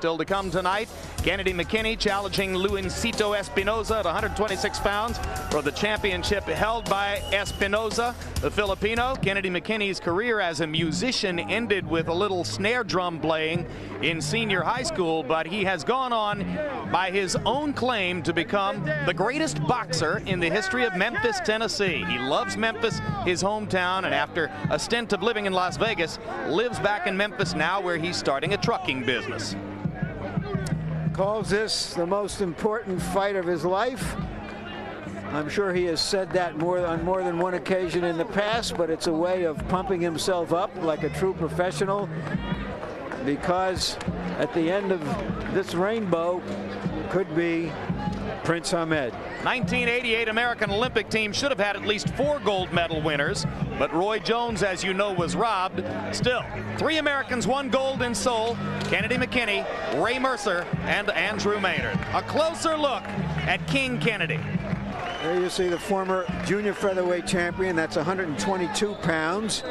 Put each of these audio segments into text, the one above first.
Still to come tonight, Kennedy Mckinny challenging Luisito Espinosa at 126 pounds for the championship held by Espinosa, the Filipino. Kennedy Mckinny's career as a musician ended with a little snare drum playing in senior high school, but he has gone on by his own claim to become the greatest boxer in the history of Memphis, Tennessee. He loves Memphis, his hometown, and after a stint of living in Las Vegas, lives back in Memphis now, where he's starting a trucking business. Calls this the most important fight of his life. I'm sure he has said that on more than one occasion in the past, but it's a way of pumping himself up like a true professional, because at the end of this rainbow could be Prince Ahmed. 1988 American Olympic team should have had at least 4 gold medal winners, but Roy Jones, as you know, was robbed. Still, 3 Americans won gold in Seoul: Kennedy Mckinny, Ray Mercer, and Andrew Maynard. A closer look at King Kennedy. There you see the former junior featherweight champion. That's 122 pounds.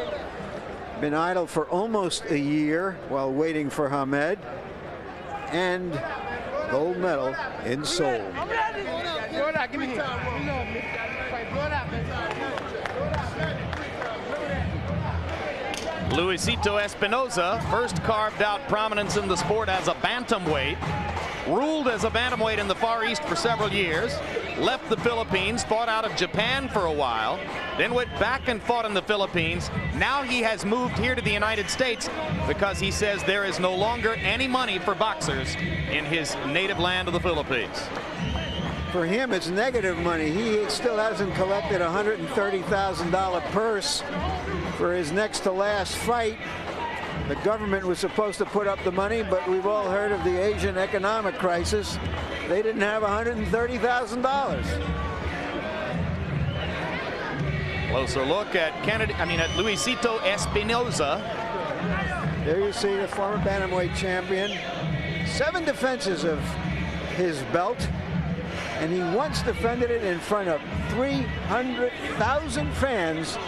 Been idle for almost a year while waiting for Ahmed, and gold medal in Seoul. Luisito Espinosa first carved out prominence in the sport as a bantamweight, ruled as a bantamweight in the Far East for several years, left the Philippines, fought out of Japan for a while, then went back and fought in the Philippines. Now he has moved here to the United States because he says there is no longer any money for boxers in his native land of the Philippines. For him, it's negative money. He still hasn't collected a $130,000 purse for his next to last fight. The government was supposed to put up the money, but we've all heard of the Asian economic crisis. They didn't have $130,000. Closer look at at Luisito Espinosa. There you see the former bantamweight champion. 7 defenses of his belt, and he once defended it in front of 300,000 fans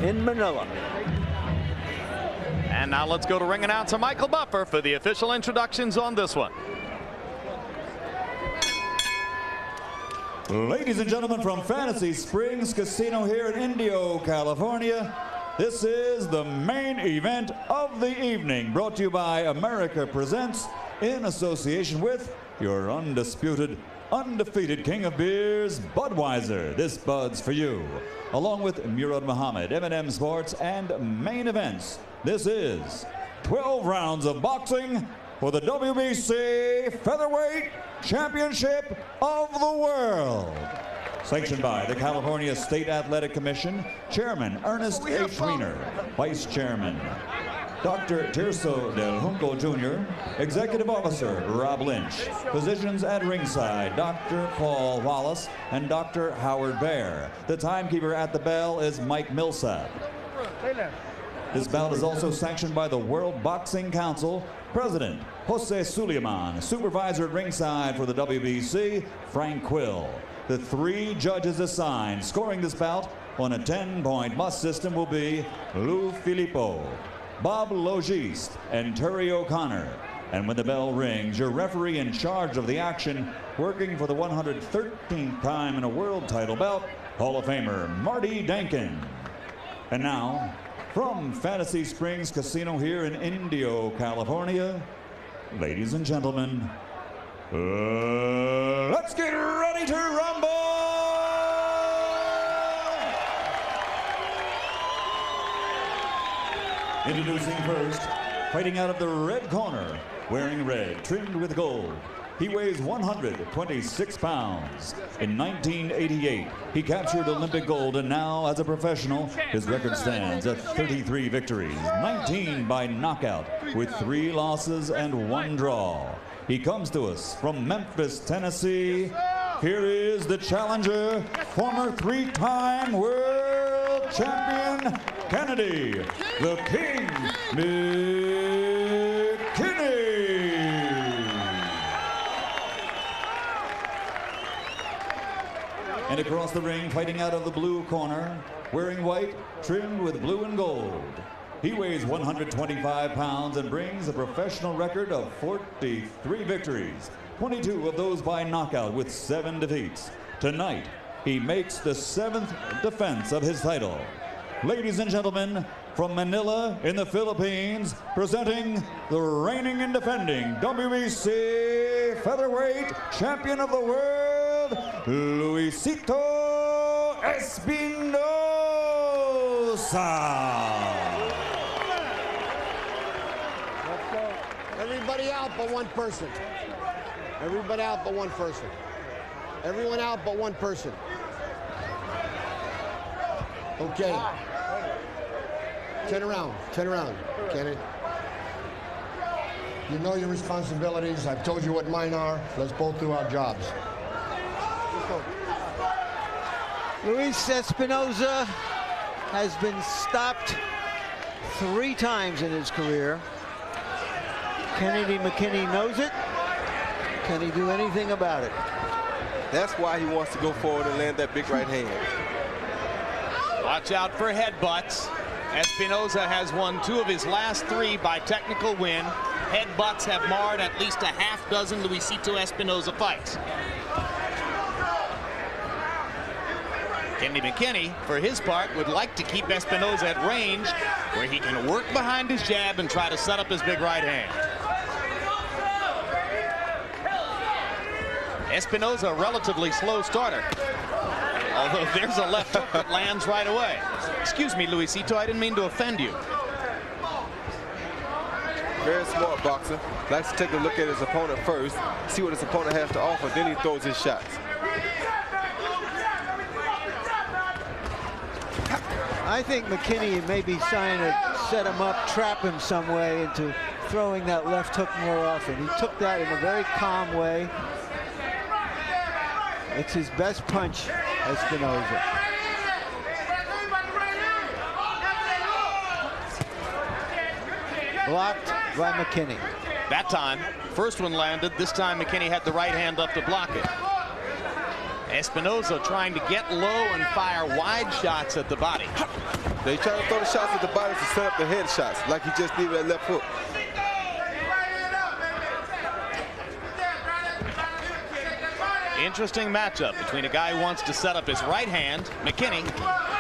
in Manila. And now let's go to ring announcer Michael Buffer for the official introductions on this one. Ladies and gentlemen, from Fantasy Springs Casino here in Indio, California, this is the main event of the evening, brought to you by America Presents, in association with your undisputed, undefeated king of beers, Budweiser. This Bud's for you. Along with Murad Muhammad, M&M Sports, and Main Events. This is 12 rounds of boxing for the WBC Featherweight Championship of the World. Sanctioned by the California State Athletic Commission, Chairman Ernest H. Weiner, Vice Chairman Dr. Tirso Del Junco Jr., Executive Officer Rob Lynch, physicians at ringside Dr. Paul Wallace and Dr. Howard Baer. The timekeeper at the bell is Mike Millsap. This bout is also sanctioned by the World Boxing Council, President Jose Suleiman, supervisor at ringside for the WBC, Frank Quill. The 3 judges assigned scoring this bout on a 10-point must system will be Lou Filippo, Bob Logiste, and Terry O'Connor. And when the bell rings, your referee in charge of the action, working for the 113th time in a world title bout, Hall of Famer Marty Dankin. And now, from Fantasy Springs Casino here in Indio, California, ladies and gentlemen, let's get ready to rumble! Introducing first, fighting out of the red corner, wearing red, trimmed with gold. He weighs 126 pounds. In 1988, he captured Olympic gold, and now, as a professional, his record stands at 33 victories, 19 by knockout, with 3 losses and 1 draw. He comes to us from Memphis, Tennessee. Here is the challenger, former 3-time world champion, Kennedy, the King Mckinny. And across the ring, fighting out of the blue corner, wearing white, trimmed with blue and gold, He weighs 125 pounds and brings a professional record of 43 victories, 22 of those by knockout with 7 defeats. Tonight, he makes the 7th defense of his title. Ladies and gentlemen, from Manila in the Philippines, presenting the reigning and defending WBC featherweight champion of the world, Luisito Espinosa. Everybody out but one person. Everybody out but one person. Everyone out but one person. Okay. Turn around, Kinnedy. You know your responsibilities. I've told you what mine are. Let's both do our jobs. Luis Espinosa has been stopped 3 times in his career. Kinnedy Mckinny knows it. Can he do anything about it? That's why he wants to go forward and land that big right hand. Watch out for headbutts. Espinosa has won 2 of his last 3 by technical win. Headbutts have marred at least a half dozen Luisito Espinosa fights. Kinnedy Mckinny, for his part, would like to keep Espinosa at range where he can work behind his jab and try to set up his big right hand. Espinosa, a relatively slow starter. Although there's a left hook that lands right away. Excuse me, Luisito, I didn't mean to offend you. Very smart boxer. Likes to take a look at his opponent first, see what his opponent has to offer, then he throws his shots. I think Mckinny may be trying to set him up, trap him some way into throwing that left hook more often. He took that in a very calm way. It's his best punch, Espinosa. Blocked by Mckinny. That time, first one landed. This time Mckinny had the right hand up to block it. Espinosa trying to get low and fire wide shots at the body. They trying to throw the shots at the body to set up the head shots, like he just did with that left hook. Interesting matchup between a guy who wants to set up his right hand, Mckinny,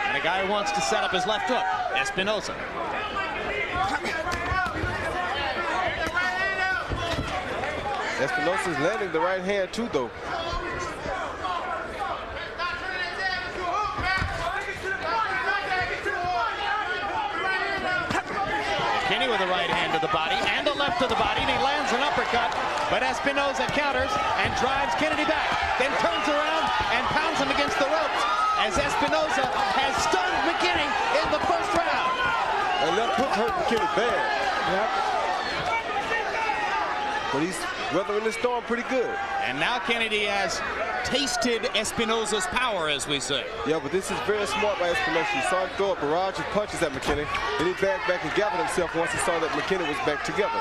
and a guy who wants to set up his left hook, Espinosa. Espinosa's landing the right hand too, though. Mckinny with a right hand to the body and a left to the body, and he lands an uppercut, but Espinosa counters and drives Kinnedy back, then turns around and pounds him against the ropes as Espinosa has stunned Mckinny in the first round. And left hook hurt Mckinny bad. Yep. But he's weathering the storm pretty good. And now Kinnedy has tasted Espinosa's power, as we say. Yeah, but this is very smart by Espinosa. He saw him throw a barrage of punches at Mckinny, then he backed back and gathered himself once he saw that Mckinny was back together.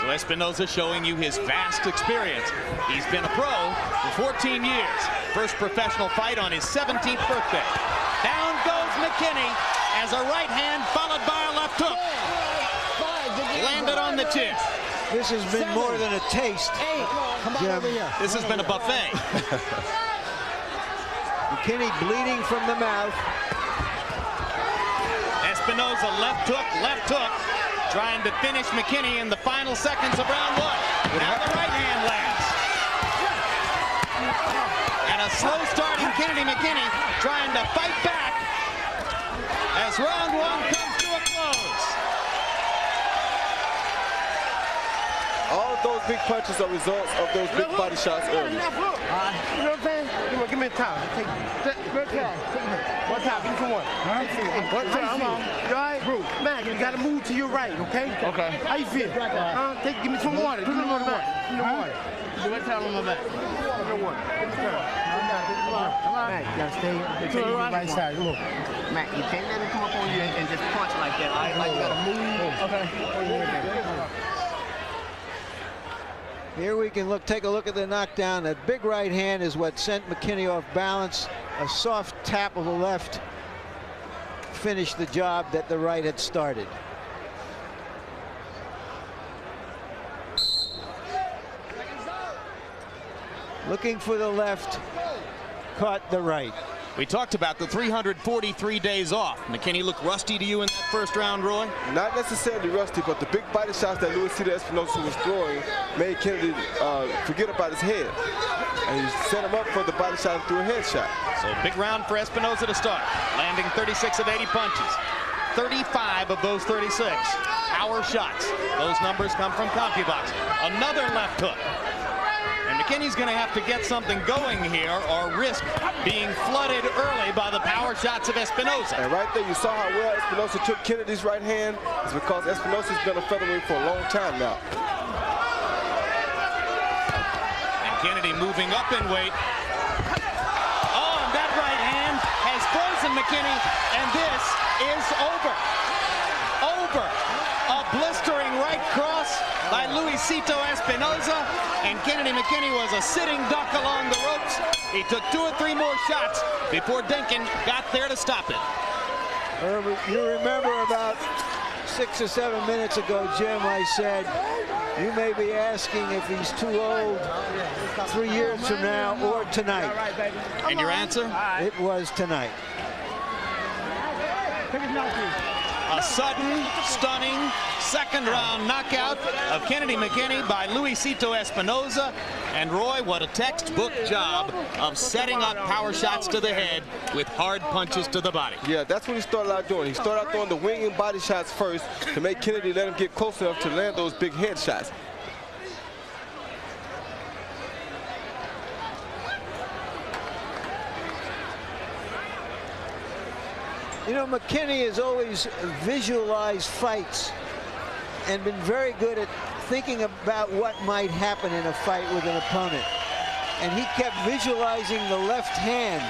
So Espinosa showing you his vast experience. He's been a pro for 14 years. First professional fight on his 17th birthday. Down goes Mckinny as a right hand followed by a left hook. Landed on the chin. This has been more than a taste, Jim. This has been a buffet. Mckinny bleeding from the mouth. Espinosa left hook, trying to finish Mckinny in the final seconds of round 1. Now the right hand lands. And a slow starting Kinnedy Mckinny trying to fight back as round 1 comes to a close. All of those big punches are results of those big body shots earlier. You know what I'm saying? Give me a towel. Take one towel. One towel. Give me one. One towel. Come on. You all right? Man, you got to move to your right, okay? Okay. How you feel? Give me some water. Give me water. Give me water. Give me a towel on my back. Give me water. Mac, you got to stay to the right side. Look. Mac, you can't let him come up on you and just punch like that. All right? Like you got to move. Okay. Here we can take a look at the knockdown. That big right hand is what sent Mckinny off balance. A soft tap of the left finish the job that the right had started. Looking for the left, caught the right. We talked about the 343 days off. McKinney looked rusty to you in that first round, Roy? Not necessarily rusty, but the big body shots that Luisito Espinosa was throwing made Kinnedy forget about his head. And he set him up for the body shot and threw a head shot. So big round for Espinosa to start. Landing 36 of 80 punches. 35 of those 36 power shots. Those numbers come from CompuBox. Another left hook. And McKinney's going to have to get something going here or risk being flooded early by the power shots of Espinosa. And right there, you saw how well Espinosa took Kennedy's right hand. It's because Espinosa's been a featherweight for a long time now. And Kinnedy moving up in weight. Oh, and that right hand has frozen McKinney, and this is over. Over. A blistering right cross by Luisito Espinosa, and McKinney was a sitting duck along the ropes. He took 2 or 3 more shots before Denkin got there to stop it. You remember about 6 or 7 minutes ago, Jim, I said, you may be asking if he's too old 3 years from now or tonight. And your answer? It was tonight. A sudden, stunning second round knockout of McKinney by Luisito Espinosa. And Roy, what a textbook job of setting up power shots to the head with hard punches to the body. Yeah, that's what he started out doing. He started out throwing the wing and body shots first to make Kinnedy let him get close enough to land those big head shots. You know, McKinney has always visualized fights and been very good at thinking about what might happen in a fight with an opponent. And he kept visualizing the left hand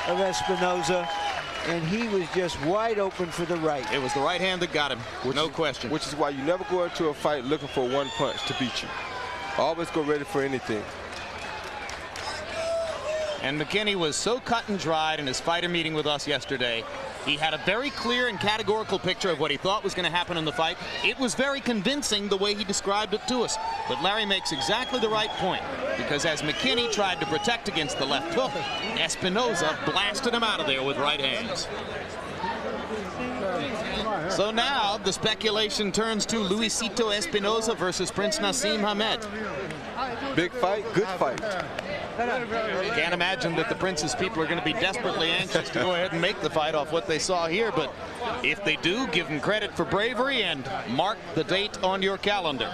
of Espinosa, and he was just wide open for the right. It was the right hand that got him, no question. Which is why you never go into a fight looking for one punch to beat you. Always go ready for anything. And McKinney was so cut and dried in his fighter meeting with us yesterday. He had a very clear and categorical picture of what he thought was going to happen in the fight. It was very convincing the way he described it to us. But Larry makes exactly the right point, because as McKinney tried to protect against the left hook, Espinosa blasted him out of there with right hands. So now the speculation turns to Luisito Espinosa versus Prince Naseem Hamed. Big fight, good fight. Can't imagine that the Prince's people are going to be desperately anxious to go ahead and make the fight off what they saw here, but if they do, give them credit for bravery and mark the date on your calendar.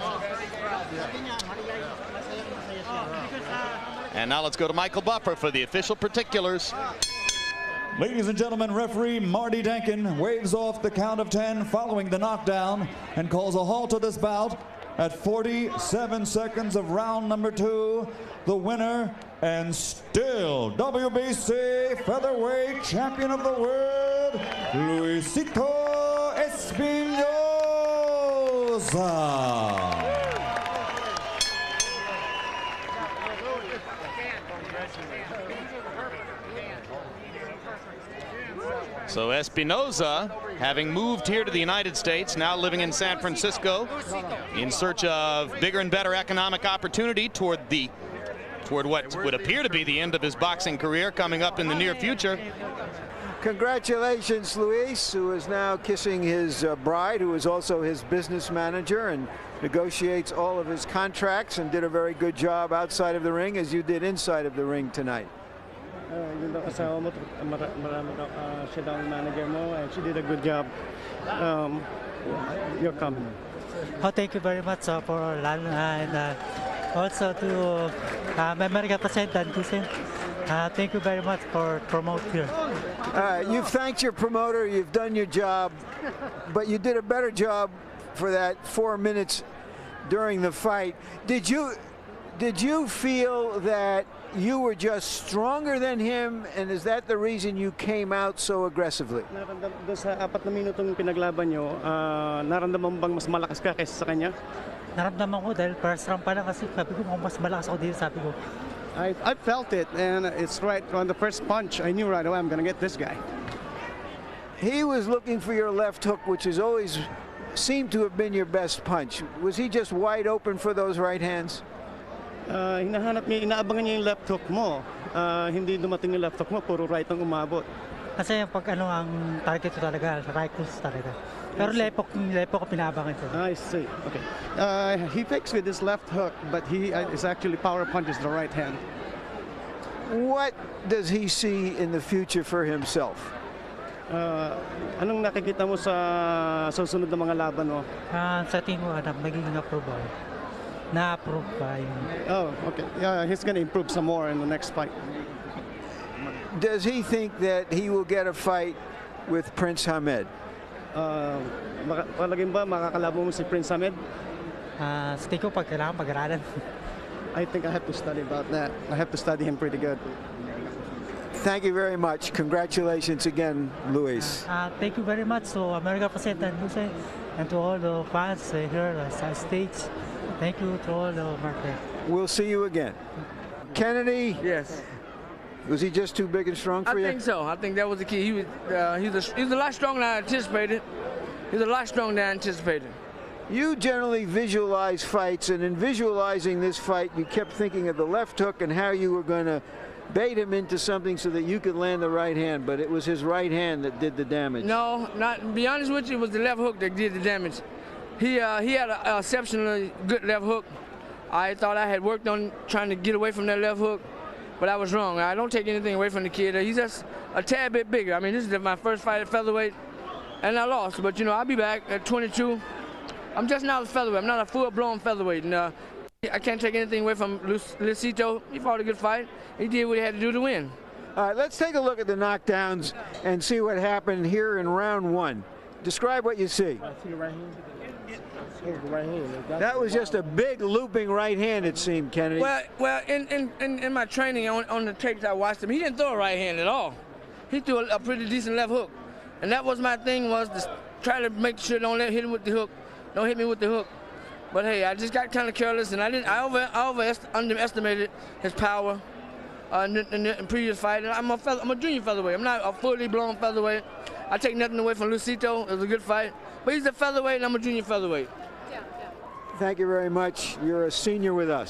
And now let's go to Michael Buffer for the official particulars. Ladies and gentlemen, referee Marty Denkin waves off the count of 10 following the knockdown and calls a halt to this bout at 47 seconds of round number 2. The winner and still WBC featherweight champion of the world, Luisito Espinosa. So Espinosa, having moved here to the United States, now living in San Francisco, in search of bigger and better economic opportunity toward what would appear to be the end of his boxing career coming up in the near future. Congratulations, Luis, who is now kissing his bride, who is also his business manager and negotiates all of his contracts, and did a very good job outside of the ring as you did inside of the ring tonight. Yun daw kasama mo, marami daw siya daw ang manager mo, and she did a good job. Your comment. Oh, thank you very much for Lan, and also to my American president, thank you very much for promoting here. You've thanked your promoter, you've done your job, but you did a better job for that 4 minutes during the fight. Did you feel that you were just stronger than him, and is that the reason you came out so aggressively? Doon sa 4 na minutong pinaglaban nyo, naramdaman bang mas malakas ka kaysa sa kanya? Naramdaman ko dahil first round pa lang kasi sabi ko mas malakas ako dito, sabi ko. I felt it, and it's right on the first punch. I knew right away I'm gonna get this guy. He was looking for your left hook, which has always seemed to have been your best punch. Was he just wide open for those right hands? Hinahanap niya, inaabangan niya yung left hook mo. Hindi dumating yung left hook mo, puro right ang umabot. Kasi pag ano ang target ko talaga, right cross talaga. Pero lepo ko pinaabangan ko. I see. Okay. He fakes with his left hook, but he is actually power punches the right hand. What does he see in the future for himself? Anong nakikita mo sa susunod na mga laban mo? Sa tingin ko, magiging approval. Na-approve pa yun. Oh, okay. Yeah, he's gonna improve some more in the next fight. Does he think that he will get a fight with Prince Hamed? Palagay ba makakalaban mo si Prince Hamed? Sa tingin ko, pag kailangan pag-aralan. I think I have to study about that. I have to study him pretty good. Thank you very much. Congratulations again, Luis. Thank you very much to America President and to all the fans here at the States. Thank you to all the America. We'll see you again. Kinnedy? Yes. Was he just too big and strong for you? I think so. I think that was the key. He was a lot stronger than I anticipated. He's a lot stronger than I anticipated. You generally visualize fights, and in visualizing this fight, you kept thinking of the left hook and how you were going to bait him into something so that you could land the right hand, but it was his right hand that did the damage. No, not to be honest with you, it was the left hook that did the damage. He had an exceptionally good left hook. I thought I had worked on trying to get away from that left hook, but I was wrong. I don't take anything away from the kid. He's just a tad bit bigger. I mean, this is my first fight at featherweight, and I lost. But, you know, I'll be back at 22. I'm just not a featherweight. I'm not a full-blown featherweight. And I can't take anything away from Luisito. He fought a good fight. He did what he had to do to win. All right, let's take a look at the knockdowns and see what happened here in round one. Describe what you see. I see the right hand. Right hand. That was just a big looping right hand, it seemed, Kinnedy. Well, in my training on the tapes I watched him, he didn't throw a right hand at all. He threw a pretty decent left hook, and that was my thing, was to try to make sure don't hit him with the hook, don't hit me with the hook. But hey, I just got kind of careless, and I underestimated his power in the previous fight. And I'm a junior featherweight. I'm not a fully blown featherweight. I take nothing away from Luisito. It was a good fight, but he's a featherweight, and I'm a junior featherweight. Thank you very much. You're a senior with us.